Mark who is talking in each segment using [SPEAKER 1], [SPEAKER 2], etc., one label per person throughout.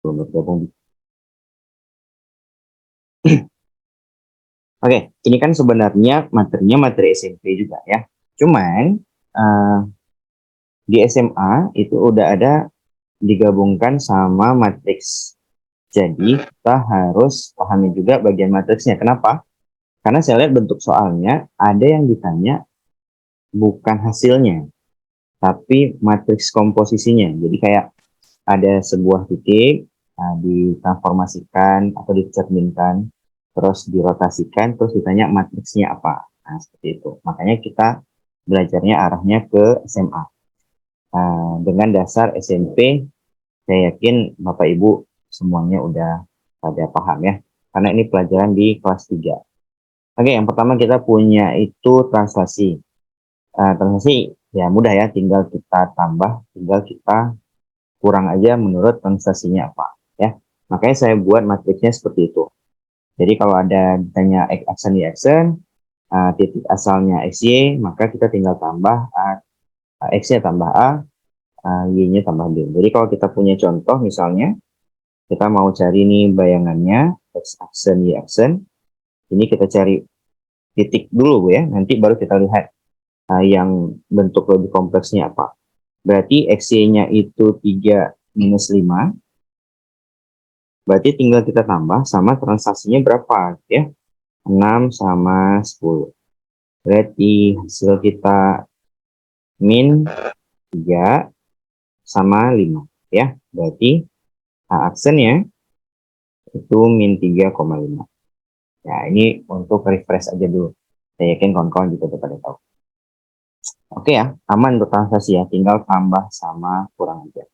[SPEAKER 1] bergabung. Oke, ini kan sebenarnya materinya materi SMP juga ya. Cuman eh, di SMA itu udah ada digabungkan sama matriks. Jadi kita harus pahami juga bagian matriksnya. Kenapa? Karena saya lihat bentuk soalnya ada yang ditanya bukan hasilnya, tapi matriks komposisinya. Jadi kayak ada sebuah titik ditransformasikan atau dicerminkan, terus dirotasikan, terus ditanya matriksnya apa. Nah, seperti itu. Makanya kita belajarnya arahnya ke SMA. Dengan dasar SMP, saya yakin Bapak Ibu semuanya udah pada paham ya. Karena ini pelajaran di kelas 3. Oke, yang pertama kita punya itu translasi. Translasi ya mudah ya, tinggal kita tambah, tinggal kita kurang aja menurut translasinya apa ya. Makanya saya buat matriksnya seperti itu. Jadi kalau ada ditanya X aksen Y aksen, titik asalnya XY, maka kita tinggal tambah X-nya tambah A, Y-nya tambah B. Jadi kalau kita punya contoh misalnya, kita mau cari nih bayangannya, X aksen, Y aksen, ini kita cari titik dulu ya, nanti baru kita lihat yang bentuk lebih kompleksnya apa. Berarti XY-nya itu 3 minus 5, berarti tinggal kita tambah sama transaksinya berapa ya, 6 sama 10. Berarti hasil kita min 3 sama 5 ya. Berarti aksennya itu min 3,5. Ya, ini untuk refresh aja dulu. Saya yakin kawan-kawan juga udah pada tahu. Oke ya, aman untuk transaksi ya, tinggal tambah sama kurang aja.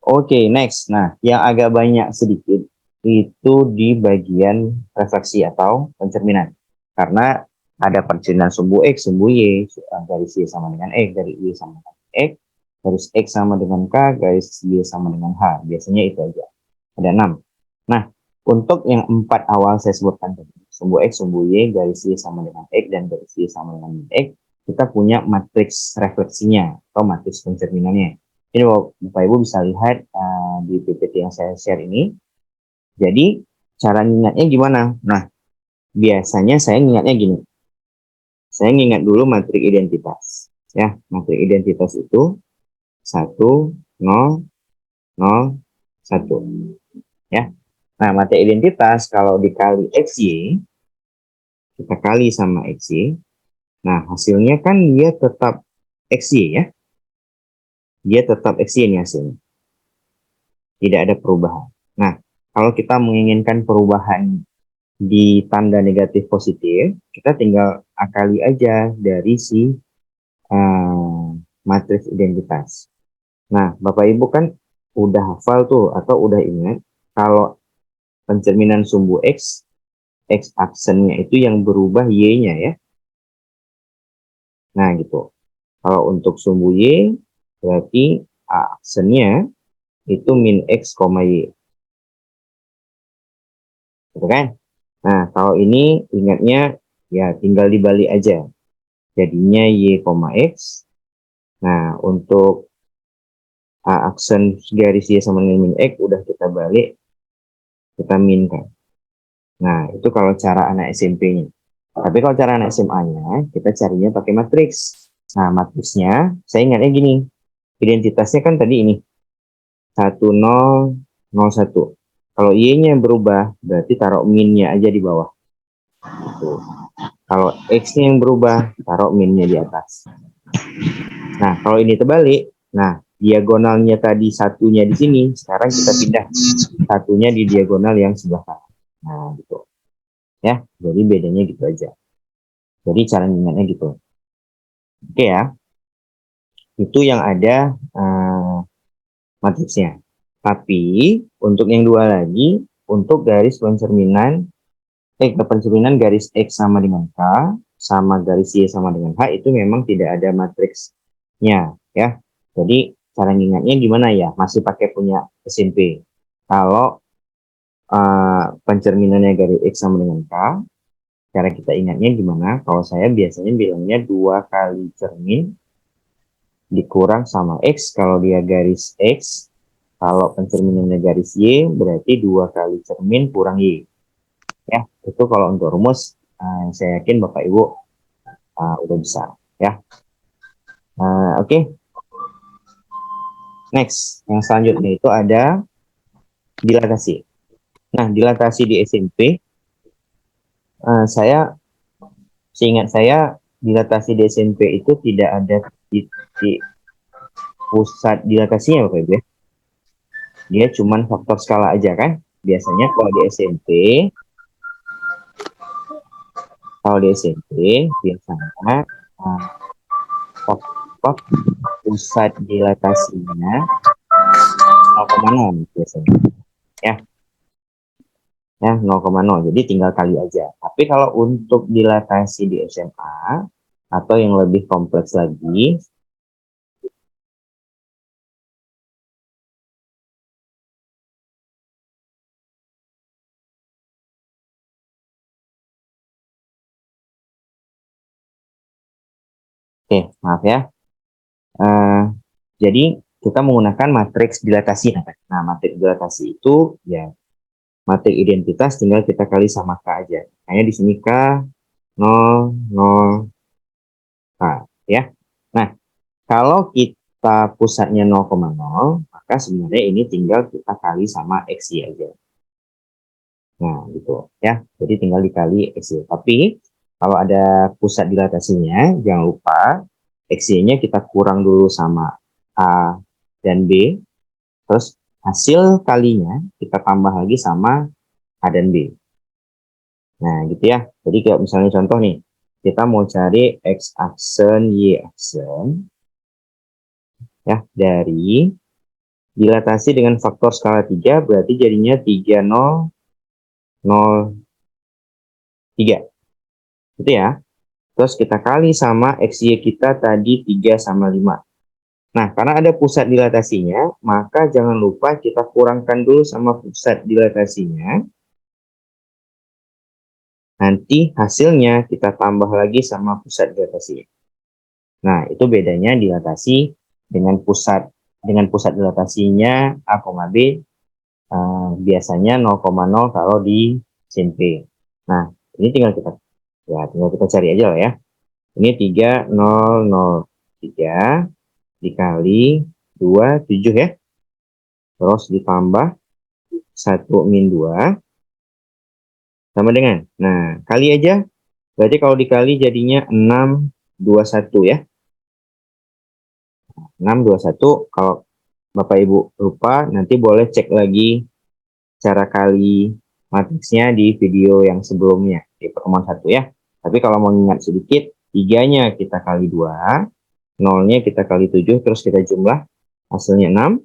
[SPEAKER 1] Oke, next. Nah, yang agak banyak sedikit itu di bagian refleksi atau pencerminan. Karena ada pencerminan sumbu X, sumbu Y, garis Y sama dengan X, dari Y sama dengan X, garis X sama dengan K, garis Y sama dengan H. Biasanya itu aja. Ada 6. Nah, untuk yang 4 awal saya sebutkan tadi, sumbu X, sumbu Y, garis Y sama dengan X, dan garis Y sama dengan X, kita punya matriks refleksinya atau matriks pencerminannya. Ini Bapak Ibu bisa lihat di PPT yang saya share ini. Jadi cara ngingatnya gimana? Nah, biasanya saya ngingatnya gini. Saya ngingat dulu matrik identitas. Ya, matrik identitas itu 1, 0, 0, 1. Ya. Nah, matrik identitas kalau dikali XY, kita kali sama XY. Nah, hasilnya kan dia tetap XY ya. Dia tetap XY nih hasilnya. Tidak ada perubahan. Nah, kalau kita menginginkan perubahan di tanda negatif positif, kita tinggal akali aja dari si matriks identitas. Nah, Bapak Ibu kan udah hafal tuh atau udah ingat kalau pencerminan sumbu X, X aksennya itu yang berubah Y-nya ya. Nah, gitu. Kalau untuk sumbu Y, berarti aksennya itu min X, Y. Gitu kan? Nah, kalau ini ingatnya ya tinggal dibalik aja. Jadinya Y, X. Nah, untuk aksen garis Y sama dengan min X udah kita balik, kita min kan. Nah, itu kalau cara anak SMP-nya. Tapi kalau cara anak SMA-nya, kita carinya pakai matriks. Nah, matriksnya, saya ingatnya gini. Identitasnya kan tadi ini. 1001. Kalau Y-nya berubah, berarti taruh min-nya aja di bawah. Gitu. Kalau X-nya yang berubah, taruh min-nya di atas. Nah, kalau ini terbalik, nah, diagonalnya tadi satunya di sini, sekarang kita pindah satunya di diagonal yang sebelah kanan. Nah, gitu. Ya, jadi bedanya gitu aja. Jadi cara ingatnya gitu. Oke ya, itu yang ada matriksnya. Tapi untuk yang dua lagi, untuk garis pencerminan, pencerminan garis X sama dengan K, sama garis Y sama dengan H, itu memang tidak ada matriksnya ya. Jadi cara ingatnya gimana ya? Masih pakai punya SMP. Kalau pencerminannya garis X sama dengan K, cara kita ingatnya gimana? Kalau saya biasanya bilangnya 2 kali cermin dikurang sama X kalau dia garis X, Kalau pencerminannya garis Y, berarti 2 kali cermin kurang Y. Ya, itu kalau untuk rumus, saya yakin Bapak Ibu udah bisa. Ya, oke. Next, yang selanjutnya itu ada dilatasi. Nah, dilatasi di SMP, seingat saya, dilatasi di SMP itu tidak ada titik pusat dilatasinya, Bapak Ibu ya. Dia cuma faktor skala aja kan. Biasanya kalau di SMP, biasanya faktor pusat dilatasinya 0,0 biasanya. Ya, 0,0. Jadi tinggal kali aja. Tapi kalau untuk dilatasi di SMA atau yang lebih kompleks lagi, oke, maaf ya. Jadi kita menggunakan matriks dilatasi. Nah, matriks dilatasi itu ya matriks identitas tinggal kita kali sama K aja. Hanya di sini K 0, 0, K ya. Nah, kalau kita pusatnya 0,0, maka sebenarnya ini tinggal kita kali sama XY aja. Nah, gitu ya. Jadi tinggal dikali XY. Tapi kalau ada pusat dilatasinya, jangan lupa XY-nya kita kurang dulu sama A dan B. Terus hasil kalinya kita tambah lagi sama A dan B. Nah, gitu ya. Jadi kayak misalnya contoh nih, kita mau cari X aksen, Y aksen, ya, dari dilatasi dengan faktor skala 3, berarti jadinya 3, 0, 0, 3. Gitu ya. Terus kita kali sama XY kita tadi 3 sama 5. Nah, karena ada pusat dilatasinya, maka jangan lupa kita kurangkan dulu sama pusat dilatasinya. Nanti hasilnya kita tambah lagi sama pusat dilatasinya. Nah, itu bedanya dilatasi dengan pusat dilatasinya A, B, biasanya 0,0 kalau di SMP. Nah, ini tinggal kita cari aja lah ya. Ini 3, 0, 0, 3 dikali 2, 7 ya. Terus ditambah 1 min 2 sama dengan. Nah, kali aja. Berarti kalau dikali jadinya 6, 21 ya. 6, 21. Kalau Bapak Ibu lupa, nanti boleh cek lagi cara kali matriksnya di video yang sebelumnya. Di pertemuan 1 ya. Tapi kalau mau ingat sedikit, 3-nya kita kali 2, 0-nya kita kali 7, terus kita jumlah. Hasilnya 6.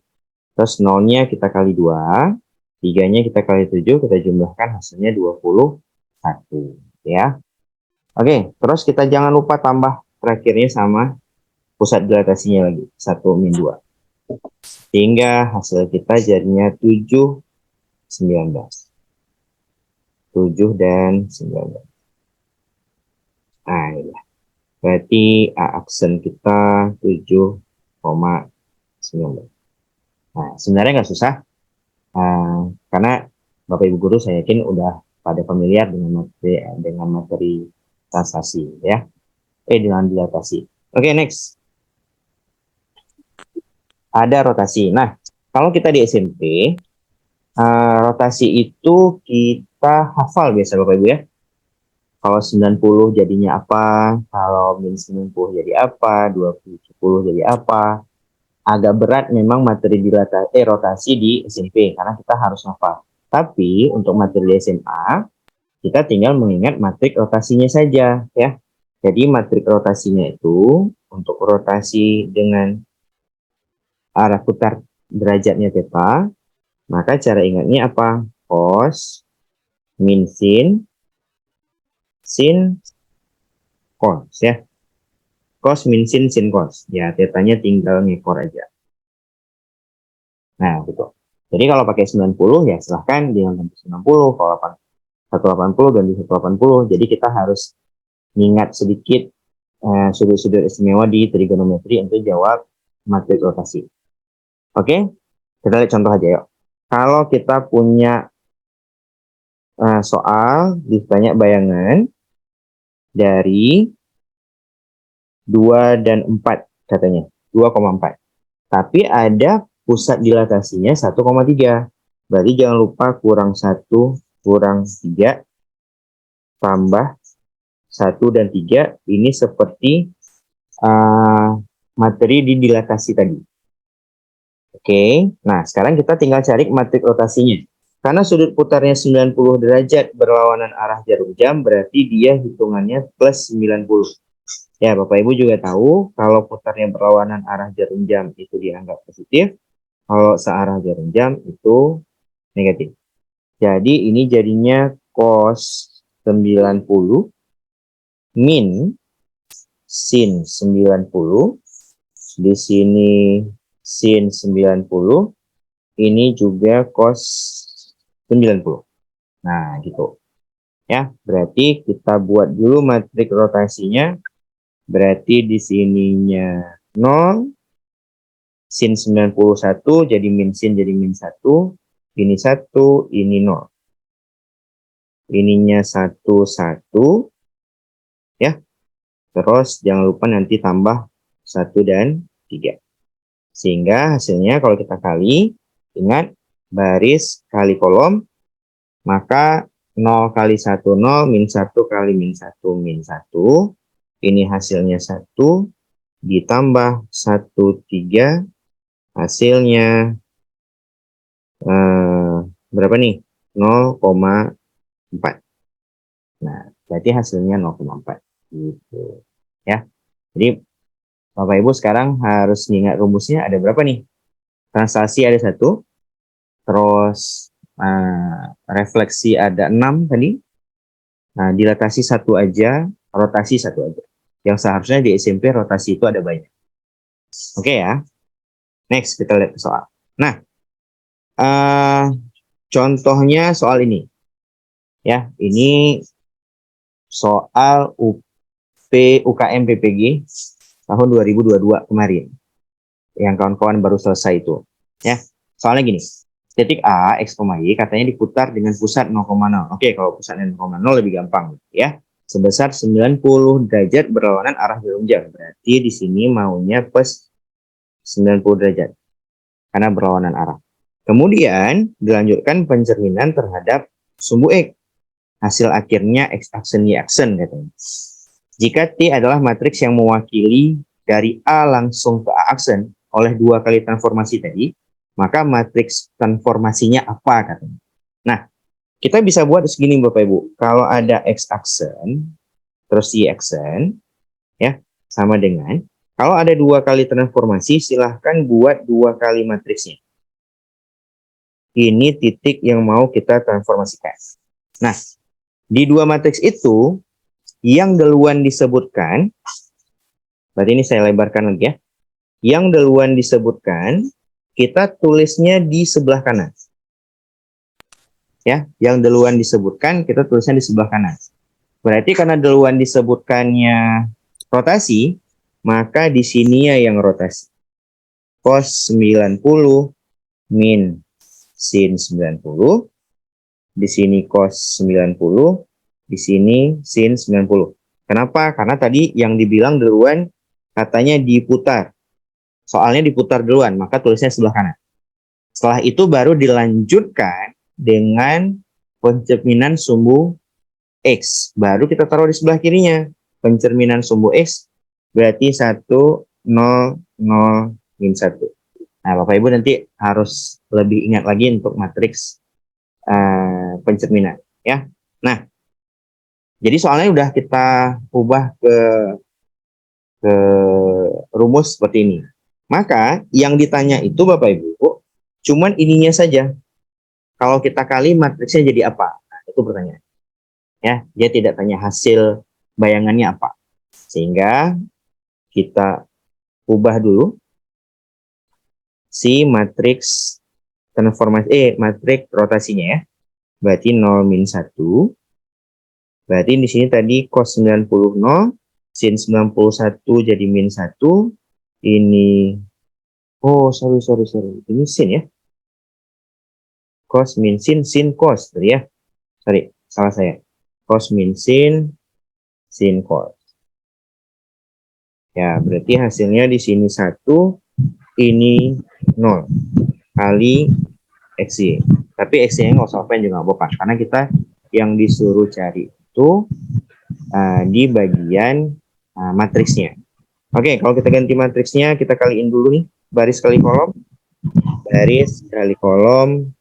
[SPEAKER 1] Terus 0-nya kita kali 2, 3-nya kita kali 7, kita jumlahkan hasilnya 21. Ya. Oke, terus kita jangan lupa tambah terakhirnya sama pusat dilatasinya lagi, 1 min 2. Sehingga hasil kita jadinya 7, 19. 7 dan 19. Nah, ya. Berarti A aksen kita 7,19. Nah, sebenarnya nggak susah. Karena Bapak Ibu Guru saya yakin udah pada familiar dengan materi translasi ya. Dengan dilatasi. Oke, next. Ada rotasi. Nah, kalau kita di SMP, rotasi itu kita hafal biasa Bapak Ibu ya. Kalau 90 jadinya apa, kalau min 90 jadi apa, 20 jadi apa. Agak berat memang materi rotasi di SMP karena kita harus hafal. Tapi untuk materi di SMA, kita tinggal mengingat matrik rotasinya saja ya. Jadi matrik rotasinya itu untuk rotasi dengan arah putar derajatnya theta, maka cara ingatnya apa? Cos min sin cos ya. Cos min sin cos. Ya, tetanya tinggal ngekor aja. Nah, gitu. Jadi kalau pakai 90 ya silahkan dengan 90, kalau 180 ganti 180. Jadi kita harus mengingat sedikit sudut-sudut istimewa di trigonometri untuk jawab matrik rotasi. Oke? Kita lihat contoh aja yuk. Kalau kita punya soal ditanya bayangan dari 2 dan 4 katanya, 2,4. Tapi ada pusat dilatasinya 1,3. Berarti jangan lupa kurang 1 kurang 3 tambah 1 dan 3. Ini seperti materi di dilatasi tadi. Oke, nah sekarang kita tinggal cari matriks rotasinya. Karena sudut putarnya 90 derajat berlawanan arah jarum jam, berarti dia hitungannya plus 90. Ya, Bapak Ibu juga tahu kalau putarnya berlawanan arah jarum jam itu dianggap positif, kalau searah jarum jam itu negatif. Jadi ini jadinya cos 90 min sin 90. Di sini sin 90. Ini juga cos 90. Nah, gitu. Ya, berarti kita buat dulu matriks rotasinya. Berarti di sininya 0, sin 91 jadi min sin jadi min 1, ini 1, ini 0. Ininya 1, 1. Ya. Terus jangan lupa nanti tambah 1 dan 3. Sehingga hasilnya kalau kita kali, ingat baris kali kolom, maka 0 kali 1, 0, min 1 kali min 1, min 1. Ini hasilnya 1, ditambah 1, 3, hasilnya berapa nih? 0,4. Nah, berarti hasilnya 0,4. Gitu. Ya. Jadi, Bapak Ibu sekarang harus ingat rumusnya ada berapa nih? Translasi ada 1, terus refleksi ada 6 tadi. Nah, dilatasi 1 aja, rotasi 1 aja. Yang seharusnya di SMP rotasi itu ada banyak. Oke ya. Next, kita lihat soal. Nah, contohnya soal ini. Ya, ini soal UKM PPG tahun 2022 kemarin. Yang kawan-kawan baru selesai itu. Ya, soalnya gini. Titik A, X, Y katanya diputar dengan pusat 0,0. Oke, kalau pusatnya 0,0 lebih gampang. Ya, sebesar 90 derajat berlawanan arah jarum jam. Berarti di sini maunya plus 90 derajat. Karena berlawanan arah. Kemudian dilanjutkan pencerminan terhadap sumbu X. Hasil akhirnya X aksen Y aksen katanya. Jika T adalah matriks yang mewakili dari A langsung ke A aksen oleh 2 kali transformasi tadi, maka matriks transformasinya apa katanya. Nah, kita bisa buat segini Bapak Ibu. Kalau ada X aksen, terus Y aksen, ya, sama dengan, kalau ada 2 kali transformasi, silahkan buat 2 kali matriksnya. Ini titik yang mau kita transformasikan. Nah, di 2 matriks itu, yang duluan disebutkan, berarti ini saya lebarkan lagi ya, yang duluan disebutkan, kita tulisnya di sebelah kanan. Ya, yang duluan disebutkan, kita tulisnya di sebelah kanan. Berarti karena duluan disebutkannya rotasi, maka di sini ya yang rotasi. Cos 90 min sin 90. Di sini cos 90, di sini sin 90. Kenapa? Karena tadi yang dibilang duluan katanya diputar. Soalnya diputar duluan, maka tulisnya sebelah kanan. Setelah itu baru dilanjutkan dengan pencerminan sumbu X. Baru kita taruh di sebelah kirinya. Pencerminan sumbu X berarti 1, 0, 0, min 1. Nah, Bapak Ibu nanti harus lebih ingat lagi untuk matriks pencerminan. Ya. Nah, jadi soalnya udah kita ubah ke rumus seperti ini. Maka yang ditanya itu Bapak Ibu, cuman ininya saja. Kalau kita kali matriksnya jadi apa? Nah, itu pertanyaan. Ya, dia tidak tanya hasil bayangannya apa. Sehingga kita ubah dulu si matriks transformasi matriks rotasinya ya. Berarti 0 min 1. Berarti di sini tadi cos 90 0, sin 91 jadi min 1. Ini sorry. Ini sin ya. cos min sin cos tadi ya. Sorry, salah saya. Cos min sin cos. Ya, berarti hasilnya di sini 1, ini 0 kali XY. Tapi XY-nya nggak usah open juga nggak apa-apa, karena kita yang disuruh cari itu di bagian matriksnya. Oke, kalau kita ganti matriksnya, kita kaliin dulu nih, baris kali kolom, baris kali kolom,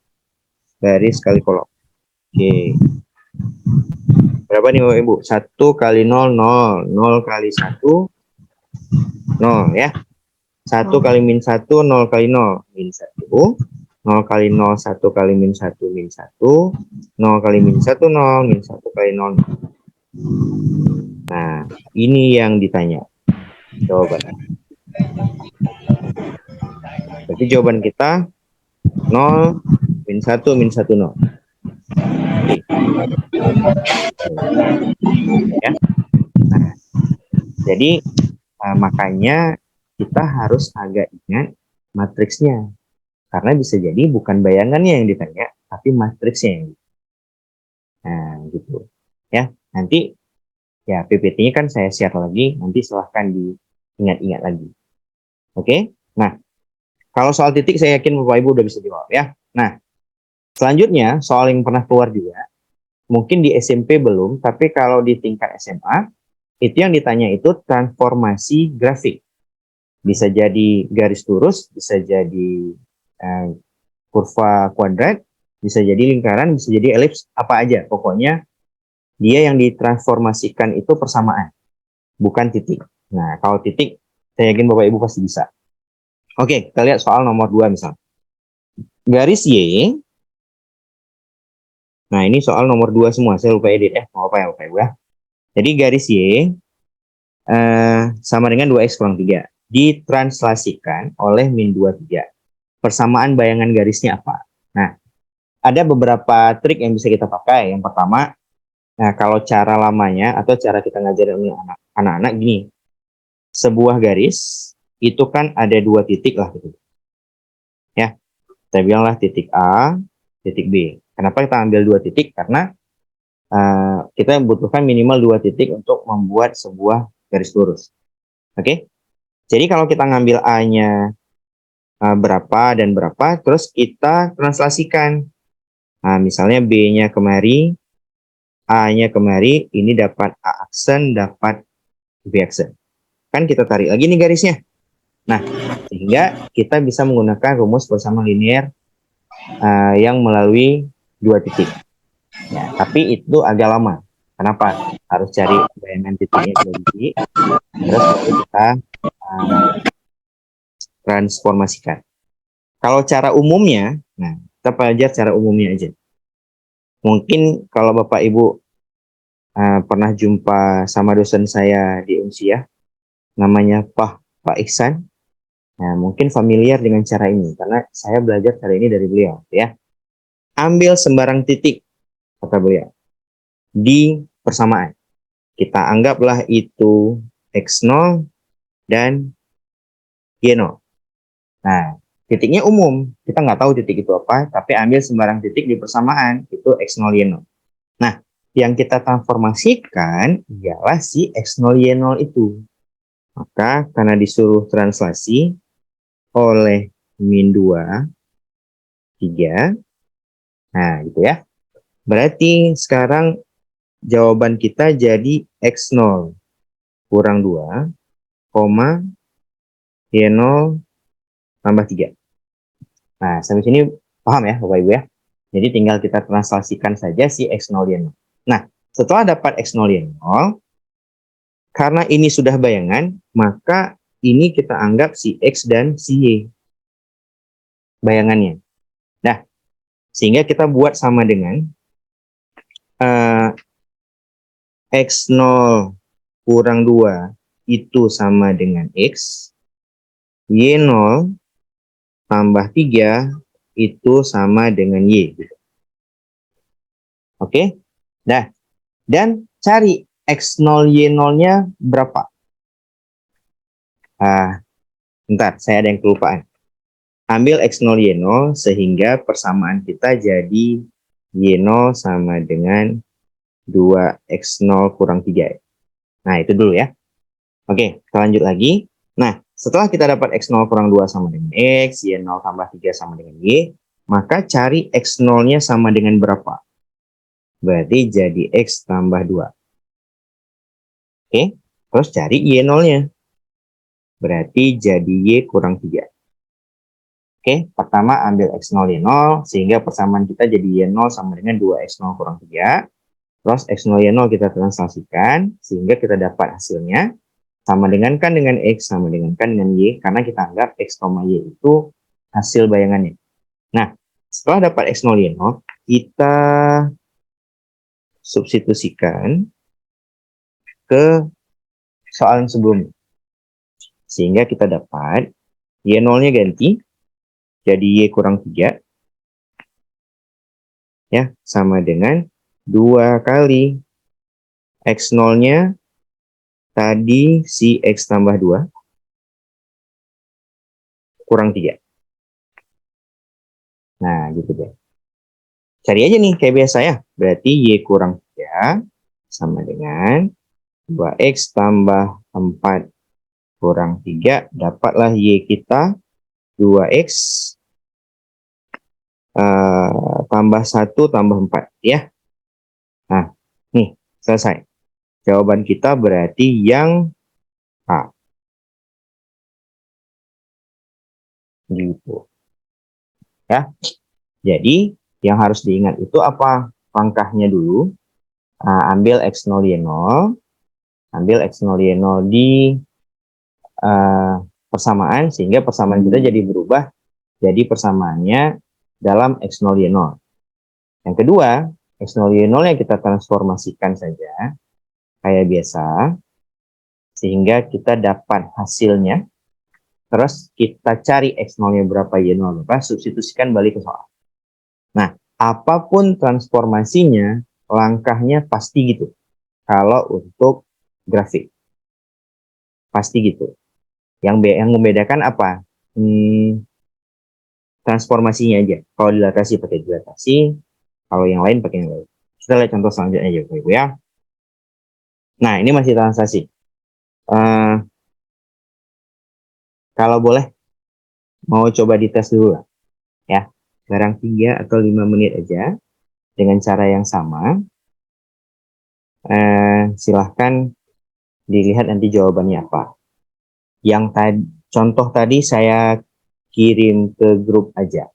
[SPEAKER 1] baris kali kolom. Oke. Berapa nih Bapak Ibu? 1 kali 0, 0. 0 kali 1, 0 ya. 1 kali min 1, 0 kali 0. Min 1. 0 kali 0, 1 kali min 1, min 1. 0 kali min 1, 0. Min 1 kali 0. Nah, ini yang ditanya. Jawabannya. Berarti jawaban kita 0, min 1, min 1, 0. Ya. Nah, jadi makanya kita harus agak ingat matriksnya. Karena bisa jadi bukan bayangannya yang ditanya, tapi matriksnya yang ditanya. Nah, gitu. Ya, nanti ya PPT-nya kan saya share lagi, nanti silahkan diingat-ingat lagi. Oke? Nah, kalau soal titik saya yakin Bapak Ibu udah bisa jawab ya. Nah, selanjutnya soal yang pernah keluar juga, mungkin di SMP belum, tapi kalau di tingkat SMA, itu yang ditanya itu transformasi grafik. Bisa jadi garis lurus, bisa jadi kurva kuadrat, bisa jadi lingkaran, bisa jadi elips, apa aja. Pokoknya dia yang ditransformasikan itu persamaan, bukan titik. Nah, kalau titik, saya yakin Bapak Ibu pasti bisa. Oke, kita lihat soal nomor 2 misalnya. Garis Y, nah ini soal nomor 2 semua, saya lupa edit ya, mau apa ya Bapak Ibu ya. Jadi garis Y sama dengan 2X kurang 3. Ditranslasikan oleh min 23. Persamaan bayangan garisnya apa? Nah, ada beberapa trik yang bisa kita pakai. Yang pertama, nah kalau cara lamanya atau cara kita ngajarin anak-anak gini. Sebuah garis itu kan ada 2 titik lah gitu. Ya, saya bilanglah titik A, titik B. Kenapa kita ambil 2 titik? Karena kita membutuhkan minimal 2 titik untuk membuat sebuah garis lurus. Oke? Jadi kalau kita ngambil A-nya berapa dan berapa, terus kita translasikan. Nah, misalnya B-nya kemari, A-nya kemari, ini dapat A aksen, dapat B aksen. Kan kita tarik lagi nih garisnya. Nah, sehingga kita bisa menggunakan rumus bersama linear yang melalui 2 titik. Ya, tapi itu agak lama. Kenapa? Harus cari bayangan titiknya dulu, terus kita transformasikan. Kalau cara umumnya, nah kita pelajari cara umumnya aja. Mungkin kalau Bapak Ibu pernah jumpa sama dosen saya di Unsia, namanya Pak Iksan. Nah, mungkin familiar dengan cara ini, karena saya belajar cara ini dari beliau. Ya, ambil sembarang titik, kata beliau, di persamaan. Kita anggaplah itu X0 dan Y0. Nah, titiknya umum. Kita nggak tahu titik itu apa, tapi ambil sembarang titik di persamaan, itu X0, Y0. Nah, yang kita transformasikan ialah si X0, Y0 itu. Maka karena disuruh translasi oleh min 2, 3, nah gitu ya. Berarti sekarang jawaban kita jadi X0 kurang 2, Y0 tambah 3. Nah, sampai sini paham ya Bapak Ibu ya? Jadi tinggal kita translasikan saja si X0, Y0. Nah, setelah dapat X0, Y0, karena ini sudah bayangan, maka ini kita anggap si X dan si Y bayangannya. Nah, sehingga kita buat sama dengan X0 kurang 2 itu sama dengan X, Y0 tambah 3 itu sama dengan Y. Oke? Nah, dan cari X0, Y0-nya berapa? Bentar, saya ada yang kelupaan. ambil X0 Y0 sehingga persamaan kita jadi Y0 sama dengan 2X0 kurang 3. Nah, itu dulu ya. Oke, kita lanjut lagi. Nah, setelah kita dapat X0 kurang 2 sama dengan X, Y0 tambah 3 sama dengan Y, maka cari X0-nya sama dengan berapa? Berarti jadi X tambah 2. Oke, terus cari Y0-nya. Berarti jadi Y kurang 3. Oke, pertama ambil X0 Y0, sehingga persamaan kita jadi Y0 sama dengan 2X0 kurang 3. Terus X0 Y0 kita translasikan, sehingga kita dapat hasilnya. Sama dengan kan dengan X, sama dengan kan dengan Y, karena kita anggap X, Y itu hasil bayangannya. Nah, setelah dapat X0 Y0, kita substitusikan ke soal yang sebelumnya. Sehingga kita dapat Y0-nya ganti, jadi Y kurang 3, ya, sama dengan 2 kali X0-nya tadi si X tambah 2 kurang 3. Nah, gitu deh. Cari aja nih kayak biasa ya. Berarti Y kurang 3 sama dengan 2X tambah 4 kurang 3. Dapatlah Y kita 2X tambah 1 tambah 4 ya. Nah, nih selesai. Jawaban kita berarti yang A. Gitu. Ya. Jadi, yang harus diingat itu apa? Langkahnya dulu. Ambil X0 Y0. Ambil X0 Y0 di persamaan, sehingga persamaan kita jadi berubah. Jadi persamaannya dalam X0 Y0. Yang kedua, X0 Y0 yang kita transformasikan saja kayak biasa, sehingga kita dapat hasilnya. Terus kita cari X0-nya berapa, Y0 berapa, substitusikan balik ke soal. Nah, apapun transformasinya, langkahnya pasti gitu. Kalau untuk grafik, pasti gitu. Yang membedakan apa? Transformasinya aja. Kalau dilatasi pakai dilatasi, kalau yang lain pakai yang lain. Kita lihat contoh selanjutnya aja, Ibu ya. Nah, ini masih translasi. Kalau boleh, mau coba dites dulu lah, ya. Barang 3 atau 5 menit aja, dengan cara yang sama. Silahkan dilihat nanti jawabannya apa. Yang tadi, contoh tadi saya kirim ke grup aja,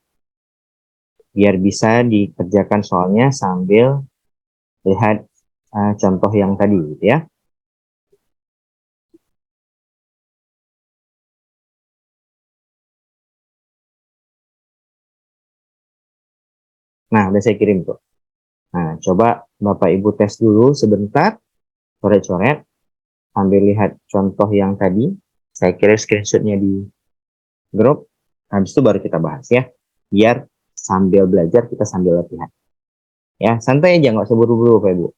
[SPEAKER 1] biar bisa dikerjakan soalnya sambil lihat contoh yang tadi, gitu ya. Nah, udah saya kirim tuh. Nah, coba Bapak Ibu tes dulu sebentar, coret-coret, sambil lihat contoh yang tadi. Saya kirim screenshotnya di grup. Habis itu baru kita bahas ya. Biar sambil belajar kita sambil latihan. Ya, santai aja, nggak usah buru-buru Bapak Ibu.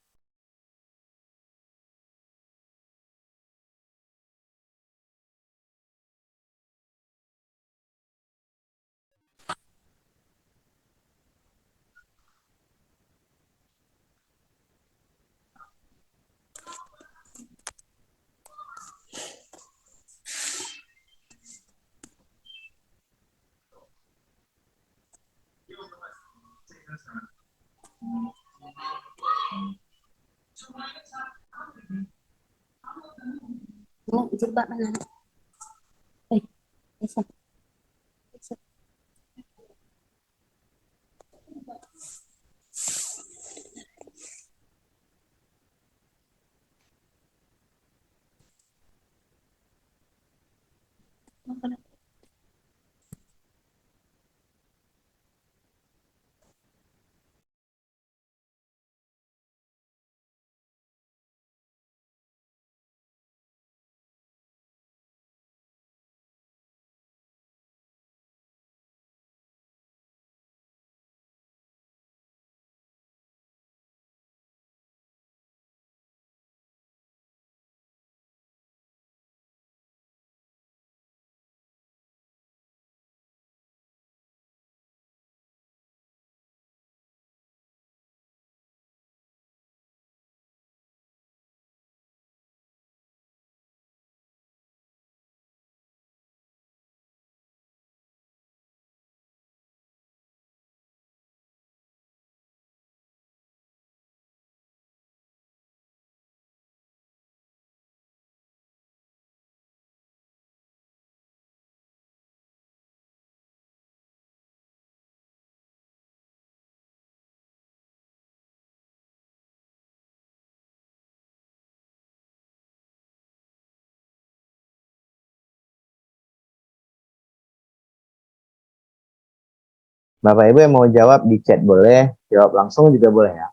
[SPEAKER 2] Oh, jebak mana? Bisa. Bisa.
[SPEAKER 1] Bapak Ibu yang mau jawab di chat boleh, jawab langsung juga boleh ya.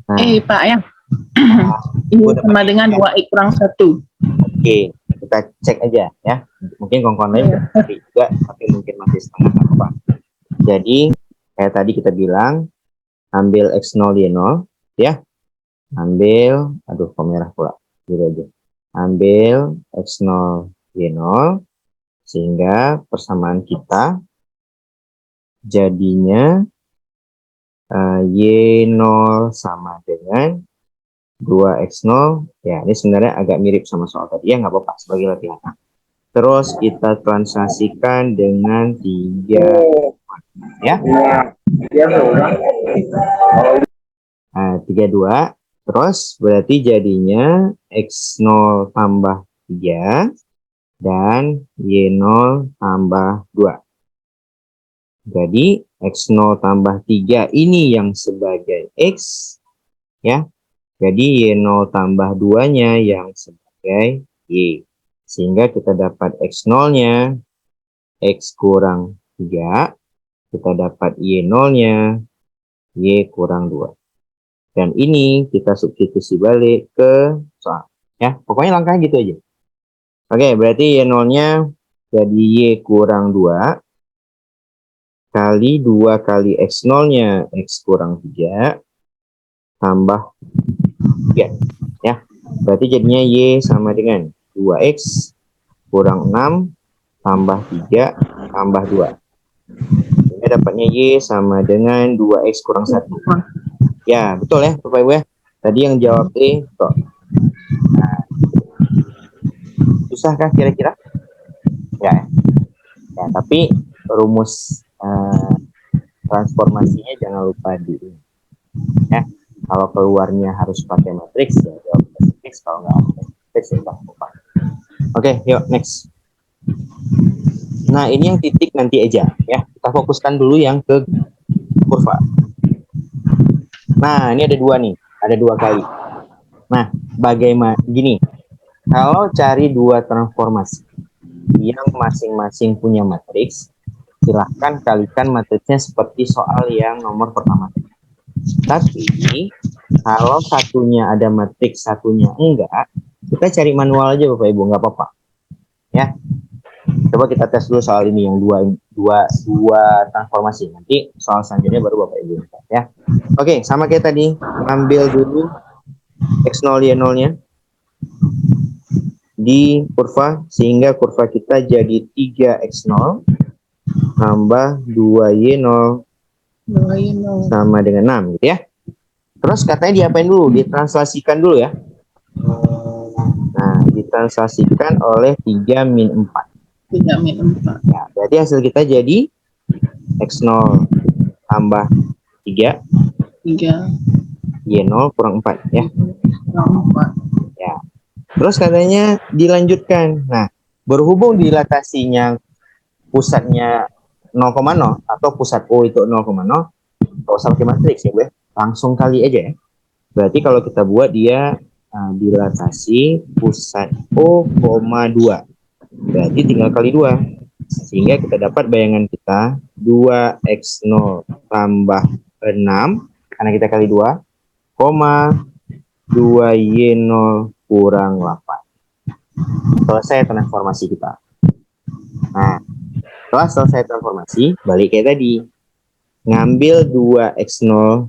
[SPEAKER 1] Nah,
[SPEAKER 3] Pak ya. Ini sama dengan 2X kurang 1.
[SPEAKER 1] oke, kita cek aja ya. Mungkin kawan-kawan lain udah ngerti juga, tapi mungkin masih setengah apa. Jadi, kayak tadi kita bilang, ambil X0 Y0 ya. Ambil, aduh kok merah pula. Gitu aja. Ambil X0 Y0 sehingga persamaan kita jadinya Y0 sama dengan 2X0. Ya, ini sebenarnya agak mirip sama soal tadi ya, nggak apa-apa sebagai latihan. Terus kita translasikan dengan 3 ya. Nah, 32. Terus berarti jadinya X0 tambah 3 dan Y0 tambah 2. Jadi X0 tambah 3 ini yang sebagai X ya. Jadi Y0 tambah 2-nya yang sebagai Y. Sehingga kita dapat X0-nya X kurang 3. Kita dapat Y0-nya Y kurang 2. Dan ini kita substitusi balik ke soal. Ya, pokoknya langkah gitu aja. Oke, berarti Y0-nya jadi Y kurang 2 kali 2 kali X0-nya X kurang 3 tambah 3. Ya, berarti jadinya Y sama dengan 2X kurang 6 tambah 3 tambah 2. Sehingga dapatnya Y sama dengan 2X kurang 1. Ya, betul ya Bapak Ibu ya. Tadi yang jawab D kok. Nah, susahkah kira-kira? Ya, ya, tapi rumus transformasinya jangan lupa di ya. Kalau keluarnya harus pakai matriks ya jawab matriks, kalau nggak pakai matriks ya lupa. Oke, yuk next. Nah, ini yang titik nanti aja ya. Kita fokuskan dulu yang ke kurva. Nah, ini ada 2 nih, ada 2 kali. Nah, bagaimana gini? Kalau cari 2 transformasi yang masing-masing punya matriks, silahkan kalikan matriksnya seperti soal yang nomor pertama. Tapi kalau satunya ada matriks, satunya enggak, kita cari manual aja Bapak Ibu, nggak apa-apa. Ya, coba kita tes dulu soal ini yang dua transformasi. Nanti soal selanjutnya baru Bapak Ibu ya. Oke, sama kayak tadi, ambil dulu X0 Y0-nya di kurva sehingga kurva kita jadi 3X0 tambah 2Y0 sama dengan 6 gitu ya. Terus katanya diapain dulu? Ditranslasikan dulu ya. Nah, ditranslasikan oleh 3 min 4.
[SPEAKER 3] 3 min 4.
[SPEAKER 1] Ya, berarti hasil kita jadi X0 tambah 3 Y0 kurang 4 ya.
[SPEAKER 3] Kurang 4.
[SPEAKER 1] Ya. Terus katanya dilanjutkan. Nah, berhubung dilatasinya pusatnya 0,0 atau pusat O itu 0,0, nggak usah pakai matriks ya, Bu. Langsung kali aja ya. Berarti kalau kita buat dia dilatasi pusat O, 2. Berarti tinggal kali 2. Sehingga kita dapat bayangan kita 2x0 tambah 6, karena kita kali 2, koma 2y0 kurang 8. Selesai transformasi kita. Nah, setelah selesai transformasi, balik kayak tadi. Ngambil 2x0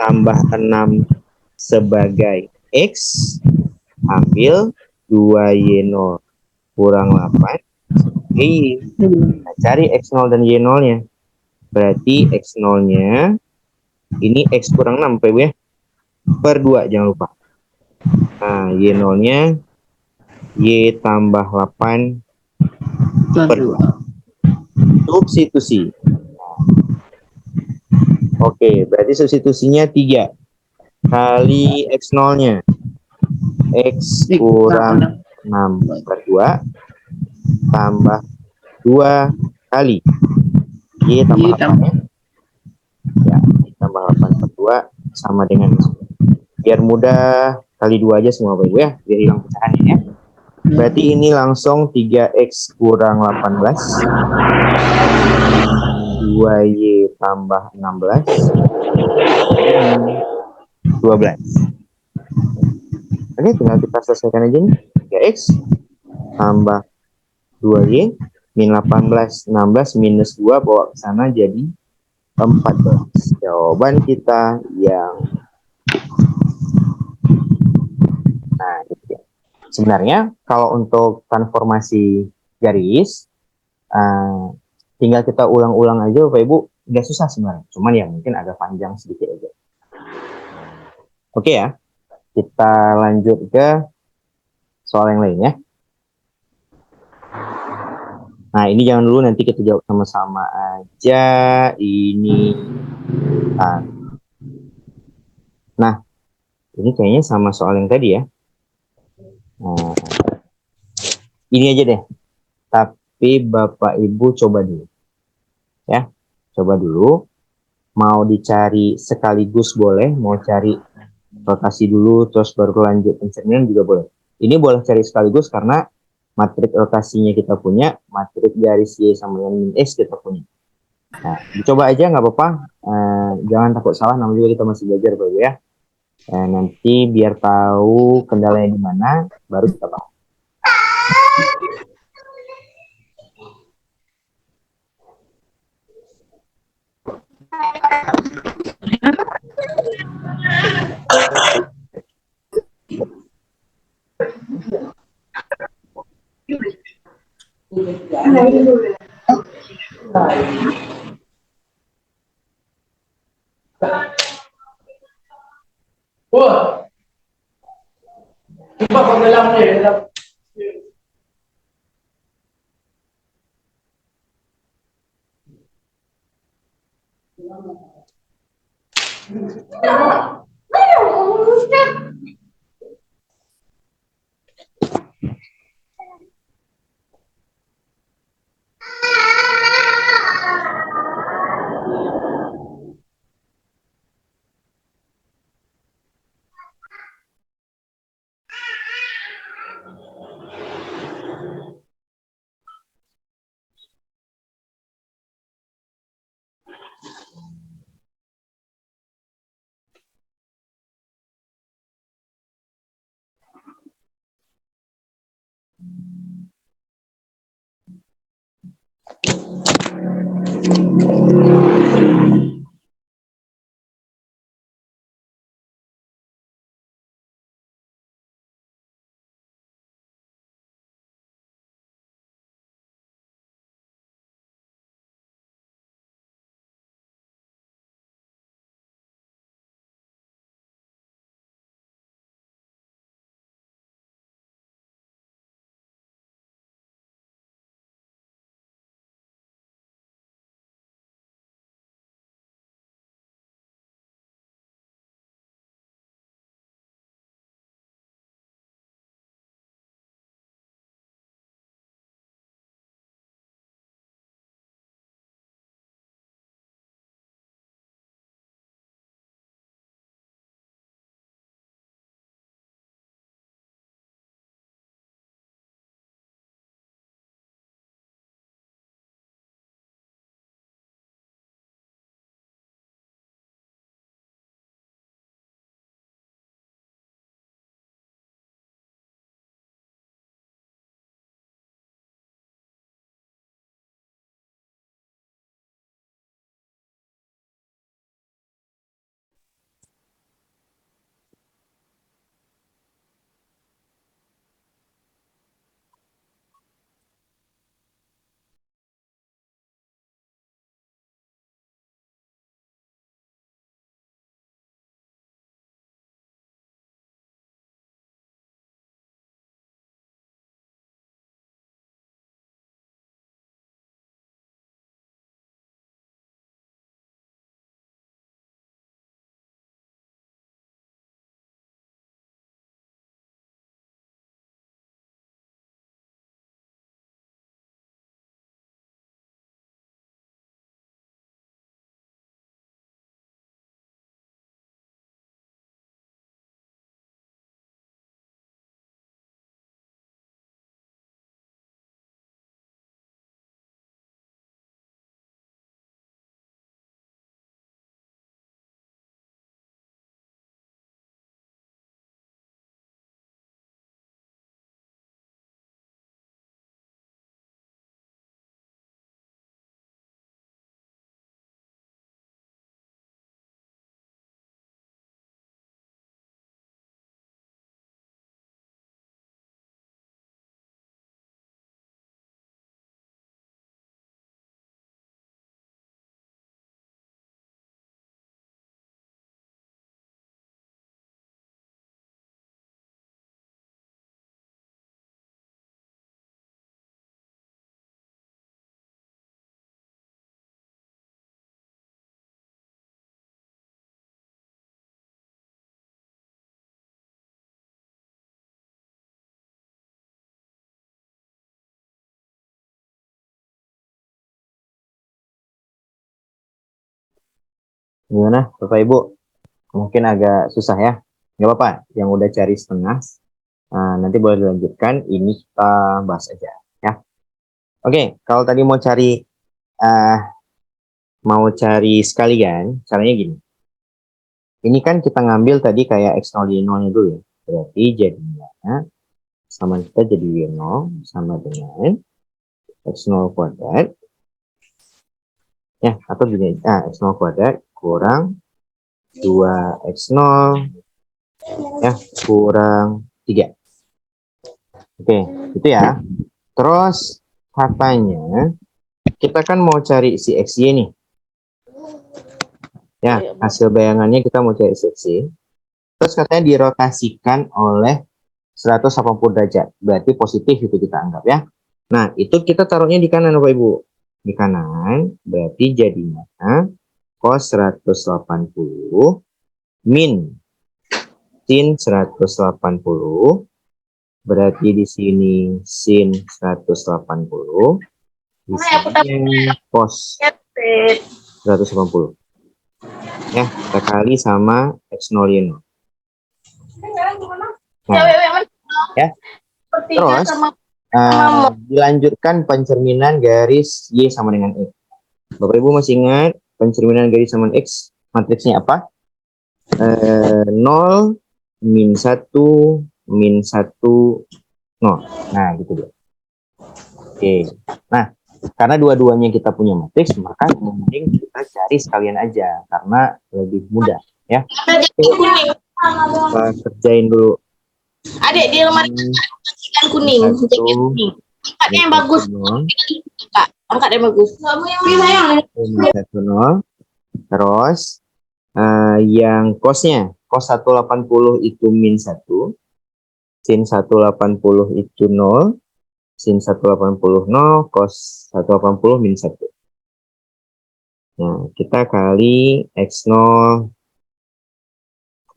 [SPEAKER 1] tambah 6 sebagai x, ambil 2y0 kurang 8 y. Nah, cari x0 dan y0-nya. Berarti x0-nya ini x kurang 6, Pak Ibu ya. Per 2, jangan lupa. Nah, y0-nya y tambah 8 per 2. Substitusi. Oke, berarti substitusinya 3 kali x0-nya. X kurang 6 per 2 tambah 2 kali Y tambah 8 ya. Ya, Y tambah 8 per 2 sama dengan ini. Biar mudah, kali 2 aja semua Bapak Ibu ya, biar hilang pecahannya ya. Berarti ini langsung 3x kurang 18, 2y tambah 16, 12. Oke, tinggal kita selesaikan aja nih. 3x tambah 2y min 18, 16 minus 2 bawa ke sana jadi 14. Jawaban kita yang nah gitu ya. Sebenarnya kalau untuk transformasi garis tinggal kita ulang-ulang aja Bapak Ibu, nggak susah sebenarnya. Cuman ya mungkin agak panjang sedikit aja. Oke ya, kita lanjut ke soal yang lain ya. Nah, ini jangan dulu, nanti kita jawab sama-sama aja. Ini. Nah, ini kayaknya sama soal yang tadi ya. Nah, ini aja deh. Tapi Bapak Ibu coba dulu. Ya, coba dulu. Mau dicari sekaligus boleh. Mau cari rotasi dulu, terus baru lanjut pencernian juga boleh. Ini boleh cari sekaligus karena matrik rotasinya kita punya, matrik garis Y sama dengan min X kita punya. Nah, dicoba aja nggak apa-apa. Jangan takut salah, namanya juga kita masih belajar Bapak Ibu ya. Nanti biar tahu kendalanya di mana, baru kita bahas.
[SPEAKER 4] Wah, iba pag alam mo eh,
[SPEAKER 1] Gimana Bapak Ibu? Mungkin agak susah ya. Nggak apa-apa, yang udah cari setengah, nanti boleh dilanjutkan. Ini kita bahas aja ya. Oke, kalau tadi uh, mau cari sekalian, caranya gini. Ini kan kita ngambil tadi kayak X0 Y0-nya dulu ya. Berarti jadinya sama kita jadi Y0 sama dengan X0 kuadrat. Ya, atau gini, X0 kuadrat kurang 2X0 ya kurang 3. Oke, itu ya. Terus katanya kita kan mau cari si XY nih. Ya, hasil bayangannya kita mau cari si XY. Terus katanya dirotasikan oleh 180 derajat. Berarti positif itu kita anggap ya. Nah, itu kita taruhnya di kanan Bapak Ibu. Di kanan, berarti jadinya cos 180 min sin 180. Berarti di sini sin 180. Di sini cos 180. Ya, kita kali sama X0 Y0. Nah, ya. Terus dilanjutkan pencerminan garis Y sama dengan X. Bapak Ibu masih ingat pencerminan garis sama X matriksnya apa? 0 min 1 min 1 0. Nah, gitu dia. Oke. Nah, karena dua-duanya kita punya matriks, maka mending kita cari sekalian aja karena lebih mudah ya. Kita kerjain dulu.
[SPEAKER 2] Adik di lemari ikan kuning. Angkatnya yang bagus. Kak, angkat yang bagus.
[SPEAKER 1] Min 1 0. Terus yang cosnya, cos 180 itu min 1, sin 180 itu 0, sin 180 0, cos 180 min 1. Nah, kita kali X0